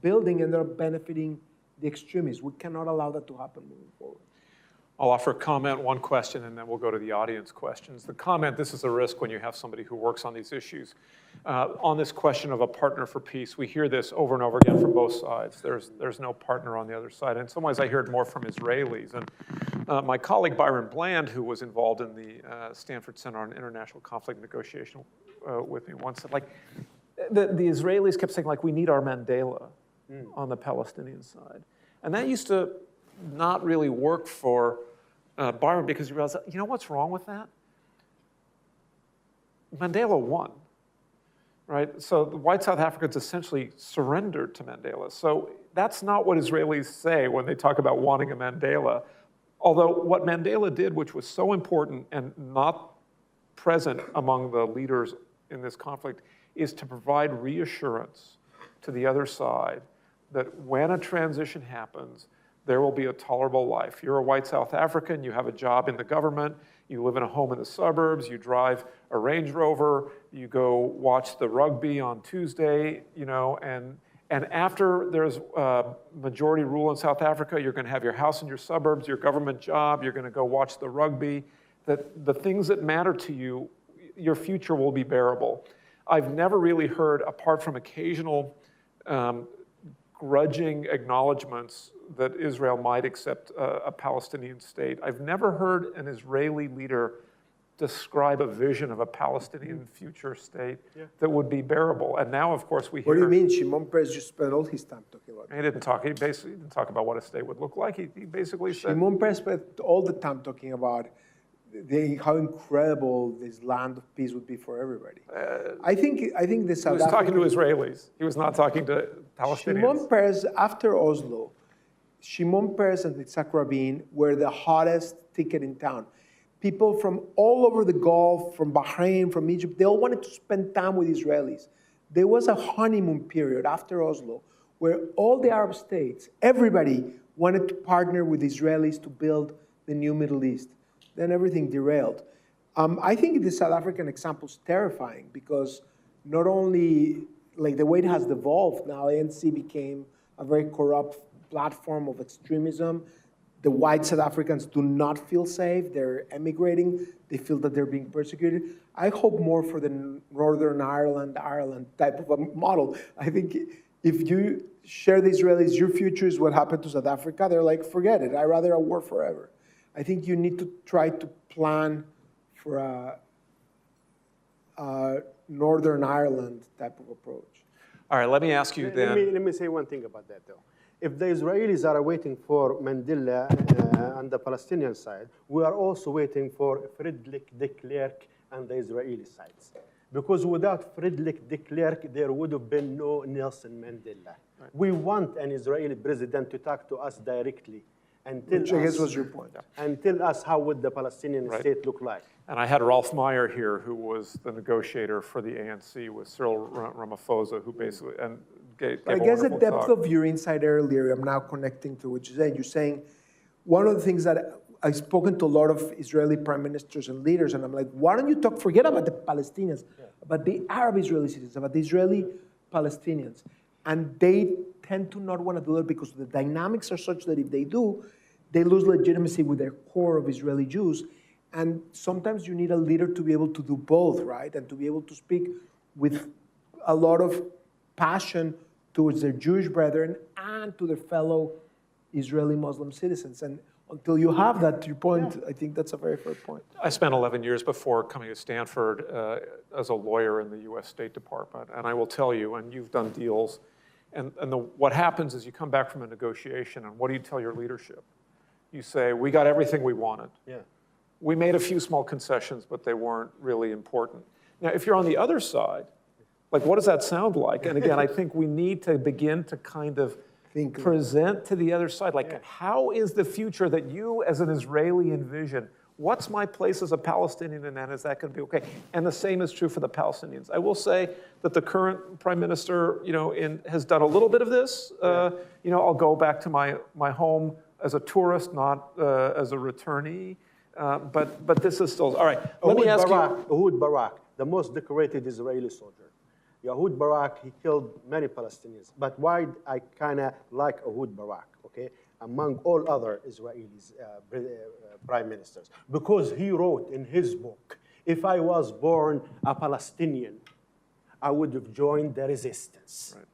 building ended up benefiting the extremists. We cannot allow that to happen moving forward. I'll offer a comment, one question, and then we'll go to the audience questions. The comment, this is a risk when you have somebody who works on these issues. On this question of a partner for peace, we hear this over and over again from both sides. There's no partner on the other side. In some ways, I hear it more from Israelis. And my colleague Byron Bland, who was involved in the Stanford Center on International Conflict Negotiation with me once said, like, the Israelis kept saying, like, we need our Mandela on the Palestinian side. And that used to not really work for Byron because he realized, you know what's wrong with that? Mandela won, right? So the white South Africans essentially surrendered to Mandela. So that's not what Israelis say when they talk about wanting a Mandela. Although what Mandela did, which was so important and not present among the leaders in this conflict, is to provide reassurance to the other side that when a transition happens, there will be a tolerable life. You're a white South African, you have a job in the government, you live in a home in the suburbs, you drive a Range Rover, you go watch the rugby on Tuesday, you know, and after there's majority rule in South Africa, you're gonna have your house in your suburbs, your government job, you're gonna go watch the rugby, that the things that matter to you, your future will be bearable. I've never really heard, apart from occasional grudging acknowledgments that Israel might accept a Palestinian state. I've never heard an Israeli leader describe a vision of a Palestinian future state that would be bearable. And now, of course, we hear... What do you mean? Shimon Peres just spent all his time talking about it. He basically didn't talk about what a state would look like. He basically said... Shimon Peres spent all the time talking about how incredible this land of peace would be for everybody. I think the South He was talking to Israelis. He was not talking to Palestinians. Shimon Peres, after Oslo, Shimon Peres and Yitzhak Rabin were the hottest ticket in town. People from all over the Gulf, from Bahrain, from Egypt, they all wanted to spend time with Israelis. There was a honeymoon period after Oslo where all the Arab states, everybody wanted to partner with Israelis to build the new Middle East. Then everything derailed. I think the South African example is terrifying because not only, like the way it has devolved, now ANC became a very corrupt platform of extremism. The white South Africans do not feel safe. They're emigrating. They feel that they're being persecuted. I hope more for the Northern Ireland type of a model. I think if you share the Israelis, your future is what happened to South Africa, they're like, forget it. I'd rather a war forever. I think you need to try to plan for a Northern Ireland type of approach. All right, let me ask you then. Let me say one thing about that, though. If the Israelis are waiting for Mandela on the Palestinian side, we are also waiting for Friedrich de Klerk on the Israeli side. Because without Friedrich de Klerk, there would have been no Nelson Mandela. Right. We want an Israeli president to talk to us directly and tell Which I guess was your point. And tell us how would the Palestinian state look like. And I had Rolf Meyer here, who was the negotiator for the ANC with Cyril Ramaphosa, who basically gave I guess the depth of your insight earlier, I'm now connecting to what you're saying. You're saying one of the things that I've spoken to a lot of Israeli prime ministers and leaders, and I'm like, why don't you forget about the Palestinians, about the Arab Israeli citizens, about the Israeli Palestinians. And they tend to not want to do it because the dynamics are such that if they do, they lose legitimacy with their core of Israeli Jews. And sometimes you need a leader to be able to do both, right? And to be able to speak with a lot of passion towards their Jewish brethren and to their fellow Israeli Muslim citizens. And until you have that, to your point, I think that's a very fair point. I spent 11 years before coming to Stanford as a lawyer in the US State Department. And I will tell you, and you've done deals, what happens is you come back from a negotiation, and what do you tell your leadership? You say, we got everything we wanted. Yeah. We made a few small concessions, but they weren't really important. Now, if you're on the other side, like, what does that sound like? And again, I think we need to begin to kind of present to the other side, like, how is the future that you as an Israeli envision? What's my place as a Palestinian, and is that going to be okay? And the same is true for the Palestinians. I will say that the current prime minister, has done a little bit of this. I'll go back to my home as a tourist, not as a returnee. But this is still, all right, let me ask you. Ehud Barak, the most decorated Israeli soldier. Ehud Barak, he killed many Palestinians. But why I kind of like Ehud Barak, okay, among all other Israelis, prime ministers? Because he wrote in his book, if I was born a Palestinian, I would have joined the resistance. Right.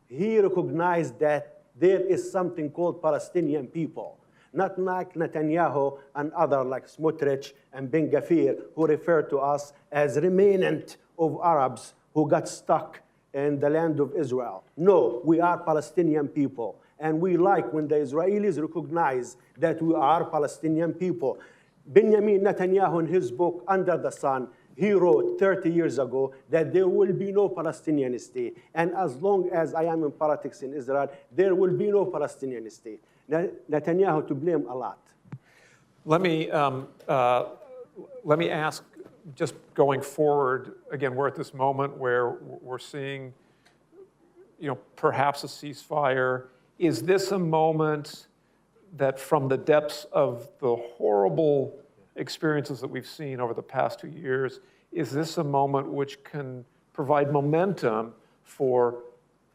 He recognized that there is something called Palestinian people. Not like Netanyahu and other like Smotrich and Ben Gvir, who refer to us as remnant of Arabs who got stuck in the land of Israel. No, we are Palestinian people. And we like when the Israelis recognize that we are Palestinian people. Benjamin Netanyahu, in his book, Under the Sun, he wrote 30 years ago that there will be no Palestinian state. And as long as I am in politics in Israel, there will be no Palestinian state. Netanyahu to blame a lot. Let me ask, just going forward, again, we're at this moment where we're seeing, perhaps a ceasefire. Is this a moment that from the depths of the horrible experiences that we've seen over the past 2 years, is this a moment which can provide momentum for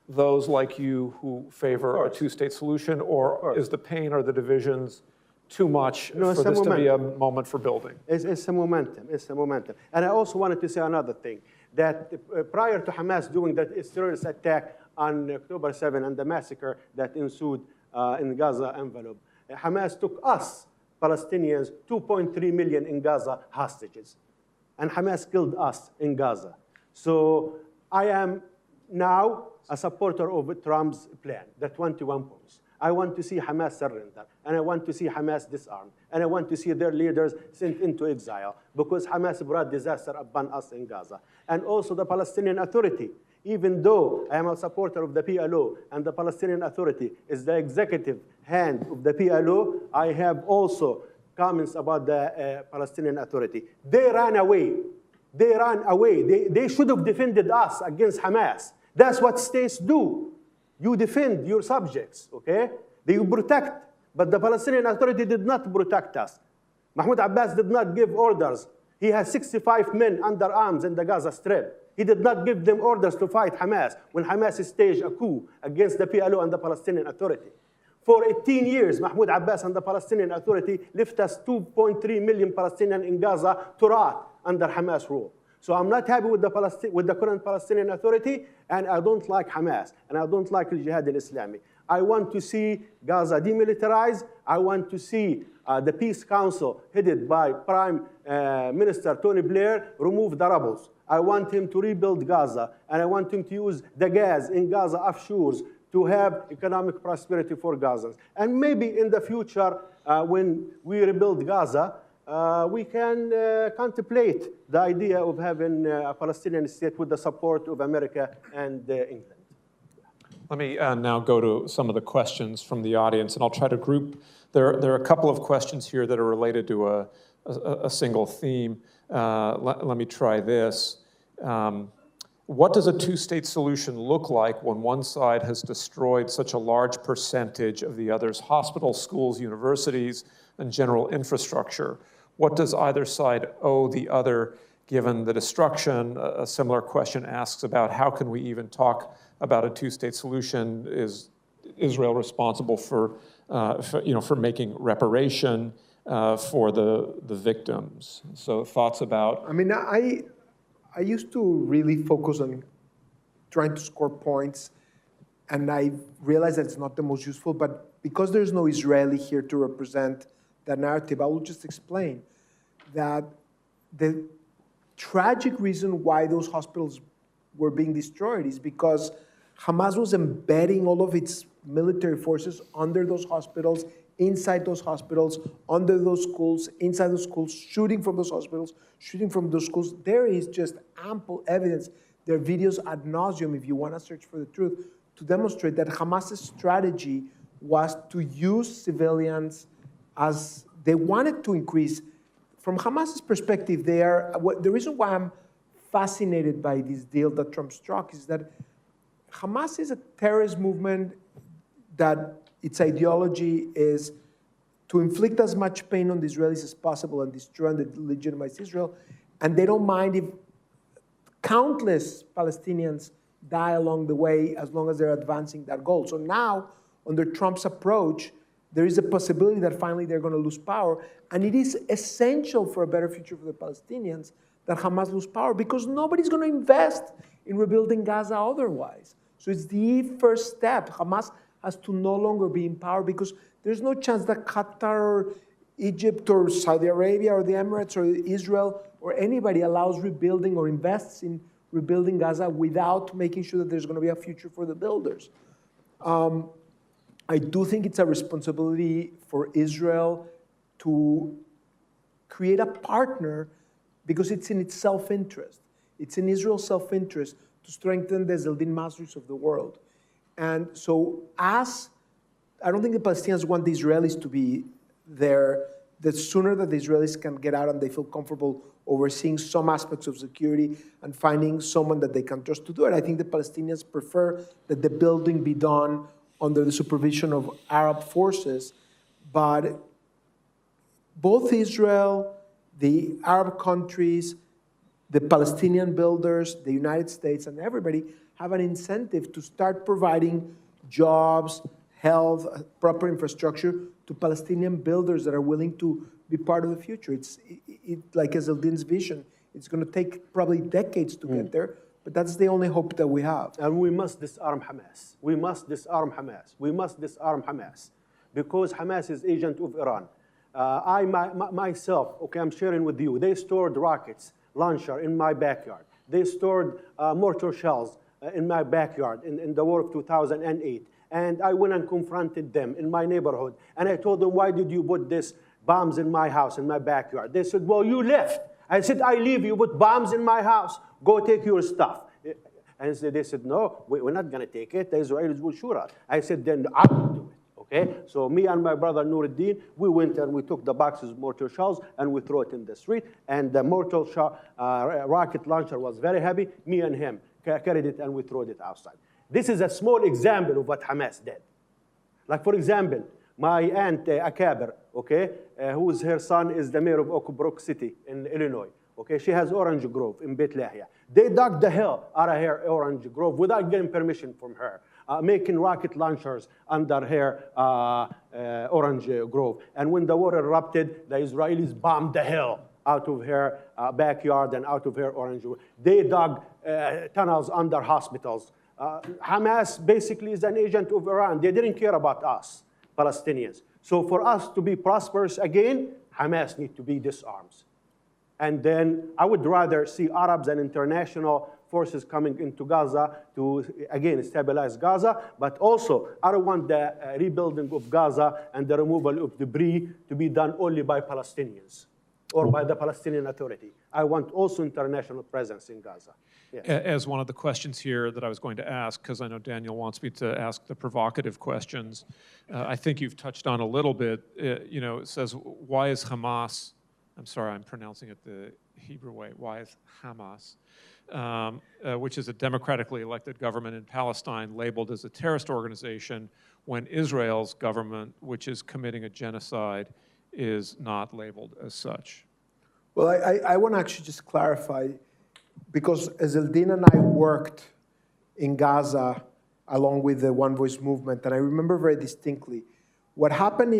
those like you who favor a two-state solution, or is the pain or the divisions too much for this to be a moment for building? It's a momentum. It's a momentum. And I also wanted to say another thing, that prior to Hamas doing that terrorist attack on October 7 and the massacre that ensued in Gaza envelope, Hamas took us, Palestinians, 2.3 million in Gaza hostages. And Hamas killed us in Gaza. So I am now a supporter of Trump's plan, the 21 points. I want to see Hamas surrender, and I want to see Hamas disarmed, and I want to see their leaders sent into exile, because Hamas brought disaster upon us in Gaza. And also the Palestinian Authority. Even though I am a supporter of the PLO, and the Palestinian Authority is the executive hand of the PLO, I have also comments about the Palestinian Authority. They ran away. They ran away. They should have defended us against Hamas. That's what states do. You defend your subjects, okay? They protect. But the Palestinian Authority did not protect us. Mahmoud Abbas did not give orders. He has 65 men under arms in the Gaza Strip. He did not give them orders to fight Hamas when Hamas staged a coup against the PLO and the Palestinian Authority. For 18 years, Mahmoud Abbas and the Palestinian Authority left us 2.3 million Palestinians in Gaza to rot under Hamas rule. So I'm not happy with the current Palestinian Authority, and I don't like Hamas, and I don't like al-Jihad al-Islami. I want to see Gaza demilitarized. I want to see the Peace Council headed by Prime Minister Tony Blair remove the rebels. I want him to rebuild Gaza, and I want him to use the gas in Gaza offshores to have economic prosperity for Gazans. And maybe in the future, when we rebuild Gaza, we can contemplate the idea of having a Palestinian state with the support of America and England. Let me now go to some of the questions from the audience, and I'll try to group. There are a couple of questions here that are related to a single theme. Let me try this. What does a two-state solution look like when one side has destroyed such a large percentage of the other's hospitals, schools, universities, and general infrastructure? What does either side owe the other given the destruction? A similar question asks about how can we even talk about a two-state solution? Is Israel responsible for making reparation for the victims? So thoughts about... I mean, I used to really focus on trying to score points, and I realized that it's not the most useful, but because there's no Israeli here to represent that narrative, I will just explain that the tragic reason why those hospitals were being destroyed is because Hamas was embedding all of its military forces under those hospitals, inside those hospitals, under those schools, inside those schools, shooting from those hospitals, shooting from those schools. There is just ample evidence. There are videos ad nauseum, if you want to search for the truth, to demonstrate that Hamas's strategy was to use civilians as they wanted to increase. From Hamas's perspective, the reason why I'm fascinated by this deal that Trump struck is that Hamas is a terrorist movement that its ideology is to inflict as much pain on the Israelis as possible and destroy and legitimize Israel. And they don't mind if countless Palestinians die along the way as long as they're advancing that goal. So now, under Trump's approach, there is a possibility that finally they're going to lose power. And it is essential for a better future for the Palestinians that Hamas lose power because nobody's going to invest in rebuilding Gaza otherwise. So it's the first step. Hamas has to no longer be in power because there's no chance that Qatar or Egypt or Saudi Arabia or the Emirates or Israel or anybody allows rebuilding or invests in rebuilding Gaza without making sure that there's going to be a future for the builders. I do think it's a responsibility for Israel to create a partner because it's in its self-interest. It's in Israel's self-interest to strengthen the Zeldin Masris of the world. And so I don't think the Palestinians want the Israelis to be there. The sooner that the Israelis can get out and they feel comfortable overseeing some aspects of security and finding someone that they can trust to do it, I think the Palestinians prefer that the building be done under the supervision of Arab forces. But both Israel, the Arab countries, the Palestinian builders, the United States, and everybody have an incentive to start providing jobs, health, proper infrastructure to Palestinian builders that are willing to be part of the future. It's like Zeldin's vision. It's going to take probably decades to get there, but that's the only hope that we have. And we must disarm Hamas. We must disarm Hamas. We must disarm Hamas because Hamas is agent of Iran. myself, okay, I'm sharing with you, they stored rockets, launcher in my backyard. They stored mortar shells in my backyard in the war of 2008. And I went and confronted them in my neighborhood. And I told them, why did you put these bombs in my house, in my backyard? They said, well, you left. I said, I leave, you put bombs in my house. Go take your stuff. And they said, no, we're not going to take it. The Israelis will shoot us. I said, then I will do it. Okay? So me and my brother Nuruddin, we went and we took the boxes of mortar shells and we threw it in the street. And the mortar rocket launcher was very heavy. Me and him carried it and we threw it outside. This is a small example of what Hamas did. Like, for example, my aunt Akabir, okay, her son is the mayor of Oak Brook City in Illinois. Okay, she has orange grove in Beit Lahia. They dug the hell out of her orange grove without getting permission from her, making rocket launchers under her orange grove. And when the war erupted, the Israelis bombed the hell out of her backyard and out of her orange grove. They dug tunnels under hospitals. Hamas basically is an agent of Iran. They didn't care about us, Palestinians. So for us to be prosperous again, Hamas need to be disarmed. And then I would rather see Arabs and international forces coming into Gaza to, again, stabilize Gaza. But also, I don't want the rebuilding of Gaza and the removal of debris to be done only by Palestinians or by the Palestinian Authority. I want also international presence in Gaza. Yes. As one of the questions here that I was going to ask, because I know Daniel wants me to ask the provocative questions, I think you've touched on a little bit. You know, it says, why is Hamas, I'm sorry, I'm pronouncing it the Hebrew way, why is Hamas, which is a democratically elected government in Palestine, labeled as a terrorist organization when Israel's government, which is committing a genocide, is not labeled as such? Well, I want to actually just clarify, because Ezeldin and I worked in Gaza along with the OneVoice movement, and I remember very distinctly what happened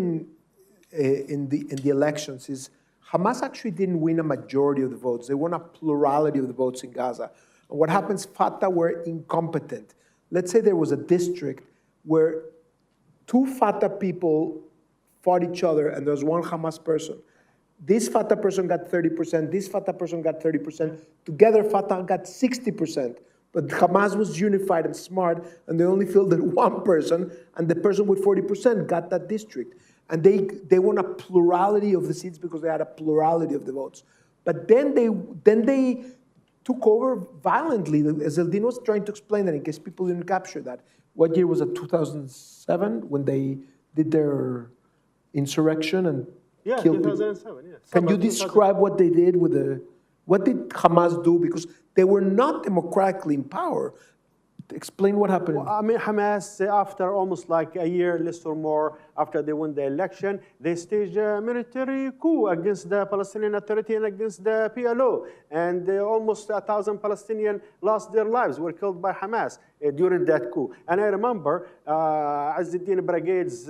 in the elections is Hamas actually didn't win a majority of the votes. They won a plurality of the votes in Gaza. And what happens, Fatah were incompetent. Let's say there was a district where two Fatah people fought each other and there was one Hamas person. This Fatah person got 30%, this Fatah person got 30%. Together, Fatah got 60%. But Hamas was unified and smart, and they only fielded one person, and the person with 40% got that district. And they won a plurality of the seats because they had a plurality of the votes. But then they took over violently. Ezeldin was trying to explain that in case people didn't capture that. What year was it, 2007, when they did their insurrection and killed 2007, people? yes. Can you describe what they did what did Hamas do? Because they were not democratically in power. Explain what happened. Well, I mean, Hamas, after almost like a year, less or more, after they won the election, they staged a military coup against the Palestinian Authority and against the PLO. And almost 1,000 Palestinians lost their lives, were killed by Hamas during that coup. And I remember Izzuddin Brigade's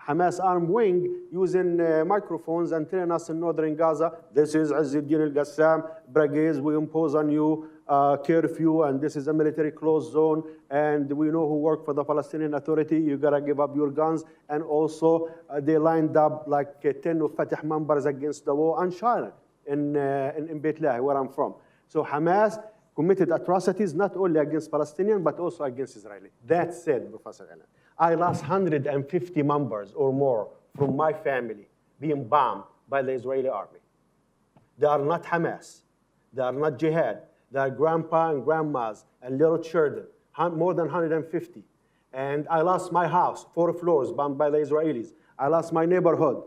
Hamas armed wing using microphones and telling us in northern Gaza, this is Izzuddin al-Qassam Brigades, we impose on you curfew, and this is a military closed zone, and we know who work for the Palestinian Authority, you gotta give up your guns. And also they lined up like 10 of Fatah members against the wall and shot in Beit Lahi, where I'm from. So Hamas committed atrocities not only against Palestinians, but also against Israeli. That said, Professor Allen, I lost 150 members or more from my family being bombed by the Israeli army. They are not Hamas. They are not jihad. They are grandpa and grandmas and little children, more than 150. And I lost my house, 4 floors, bombed by the Israelis. I lost my neighborhood.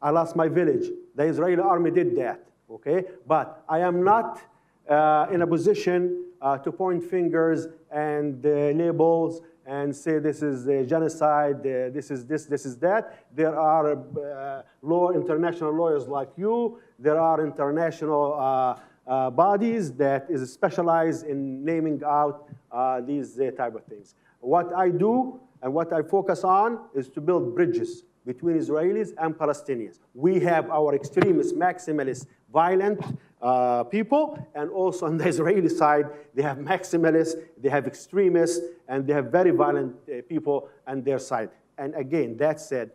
I lost my village. The Israeli army did that, okay? But I am not in a position to point fingers and labels and say this is genocide, this is this, this is that. There are international lawyers like you. There are international bodies that is specialized in naming out these type of things. What I do and what I focus on is to build bridges between Israelis and Palestinians. We have our extremist, maximalist, violent people, and also on the Israeli side, they have maximalists, they have extremists, and they have very violent people on their side. And again, that said,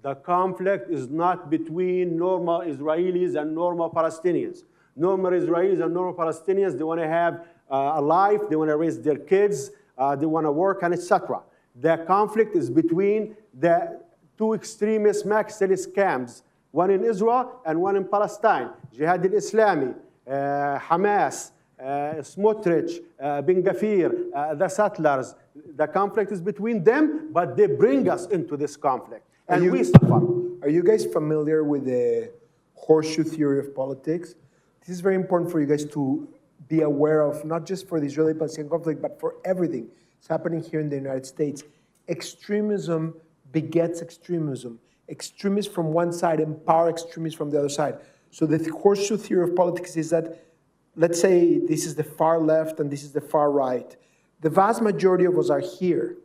The conflict is not between normal Israelis and normal Palestinians. Normal Israelis and normal Palestinians, they want to have a life, they want to raise their kids, they want to work, and etc. The conflict is between the two extremist Marxist camps, one in Israel and one in Palestine. Jihad al-Islami, Hamas, Smotrich, Ben Gvir, the settlers. The conflict is between them, but they bring us into this conflict. And we suffer. Are you guys familiar with the horseshoe theory of politics? This is very important for you guys to be aware of, not just for the Israeli-Palestinian conflict, but for everything. It's happening here in the United States. Extremism begets extremism. Extremists from one side empower extremists from the other side. So the horseshoe theory of politics is that, let's say this is the far left and this is the far right. The vast majority of us are here.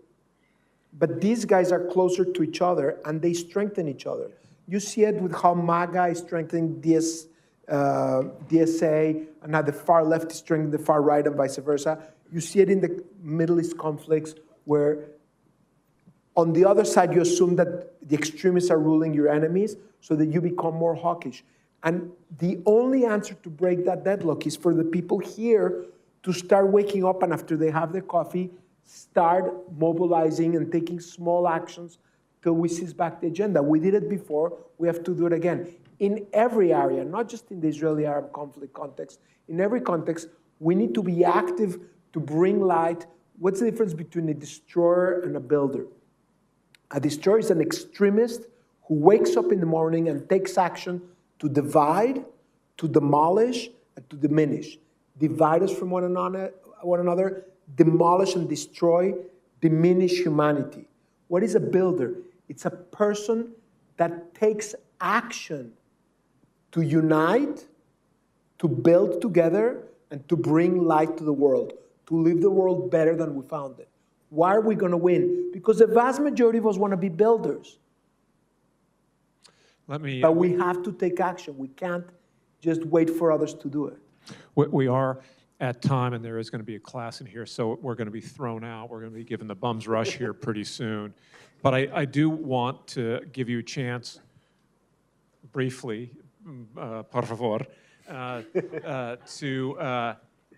But these guys are closer to each other and they strengthen each other. You see it with how MAGA is strengthening DSA, and now the far left is strengthening the far right and vice versa. You see it in the Middle East conflicts where on the other side you assume that the extremists are ruling your enemies so that you become more hawkish. And the only answer to break that deadlock is for the people here to start waking up and after they have their coffee, start mobilizing and taking small actions till we seize back the agenda. We did it before, we have to do it again. In every area, not just in the Israeli-Arab conflict context, in every context, we need to be active to bring light. What's the difference between a destroyer and a builder? A destroyer is an extremist who wakes up in the morning and takes action to divide, to demolish, and to diminish. Divide us from one another, demolish and destroy, diminish humanity. What is a builder? It's a person that takes action to unite, to build together, and to bring light to the world, to leave the world better than we found it. Why are we going to win? Because the vast majority of us want to be builders. But we have to take action. We can't just wait for others to do it. We are at time, and there is going to be a class in here, so we're going to be thrown out. We're going to be given the bum's rush here pretty soon. But I do want to give you a chance, briefly, por favor, to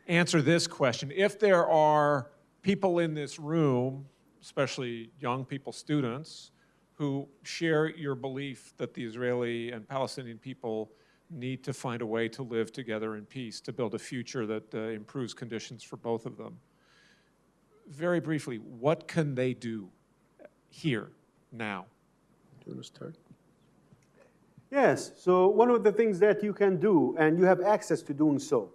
answer this question. If there are people in this room, especially young people, students, who share your belief that the Israeli and Palestinian people need to find a way to live together in peace, to build a future that improves conditions for both of them. Very briefly, what can they do here, now? Do you want to start? Yes, so one of the things that you can do, and you have access to doing so,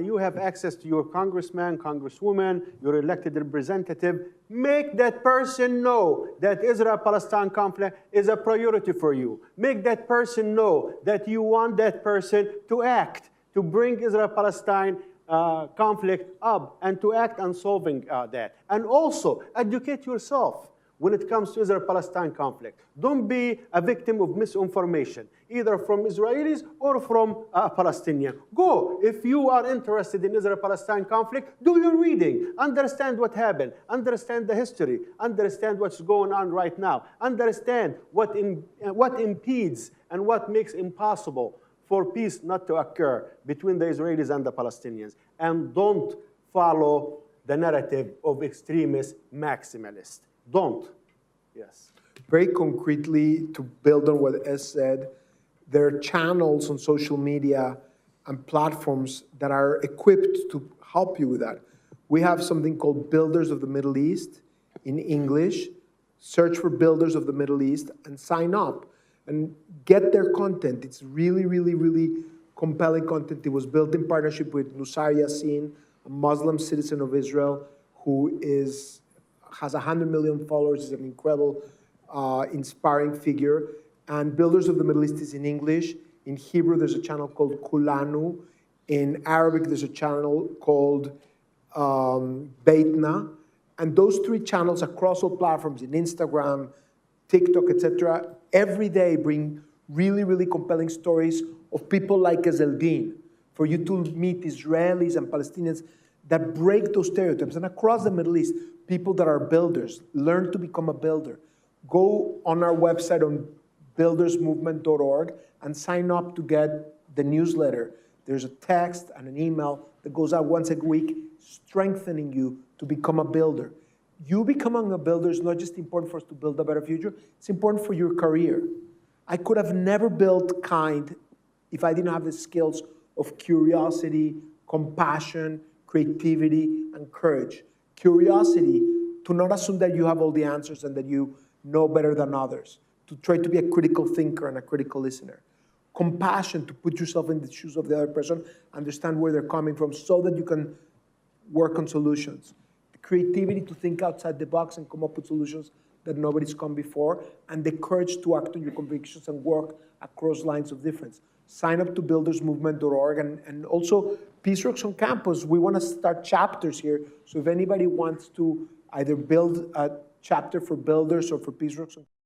you have access to your congressman, congresswoman, your elected representative. Make that person know that Israel-Palestine conflict is a priority for you. Make that person know that you want that person to act, to bring Israel-Palestine conflict up and to act on solving that. And also, educate yourself when it comes to Israel-Palestine conflict. Don't be a victim of misinformation, either from Israelis or from Palestinians. Go. If you are interested in Israel-Palestine conflict, do your reading. Understand what happened. Understand the history. Understand what's going on right now. Understand what impedes and what makes impossible for peace not to occur between the Israelis and the Palestinians. And don't follow the narrative of extremist maximalists. Don't. Yes. Very concretely, to build on what Es said, there are channels on social media and platforms that are equipped to help you with that. We have something called Builders of the Middle East in English. Search for Builders of the Middle East and sign up and get their content. It's really, really, really compelling content. It was built in partnership with Nusar Yassin, a Muslim citizen of Israel who has 100 million followers, is an incredible, inspiring figure. And Builders of the Middle East is in English. In Hebrew, there's a channel called Kulanu. In Arabic, there's a channel called Beitna. And those three channels across all platforms, in Instagram, TikTok, etc., every day bring really, really compelling stories of people like Ezeldin, for you to meet Israelis and Palestinians that break those stereotypes. And across the Middle East, people that are builders, learn to become a builder. go on our website on buildersmovement.org and sign up to get the newsletter. There's a text and an email that goes out once a week strengthening you to become a builder. You becoming a builder is not just important for us to build a better future, it's important for your career. I could have never built Kind if I didn't have the skills of curiosity, compassion, creativity, and courage. Curiosity, to not assume that you have all the answers and that you know better than others. To try to be a critical thinker and a critical listener. Compassion, to put yourself in the shoes of the other person, understand where they're coming from so that you can work on solutions. Creativity, to think outside the box and come up with solutions that nobody's come before, and the courage to act on your convictions and work across lines of difference. Sign up to buildersmovement.org, and also Peace Works on Campus. We want to start chapters here, so if anybody wants to either build a chapter for builders or for Peace Works on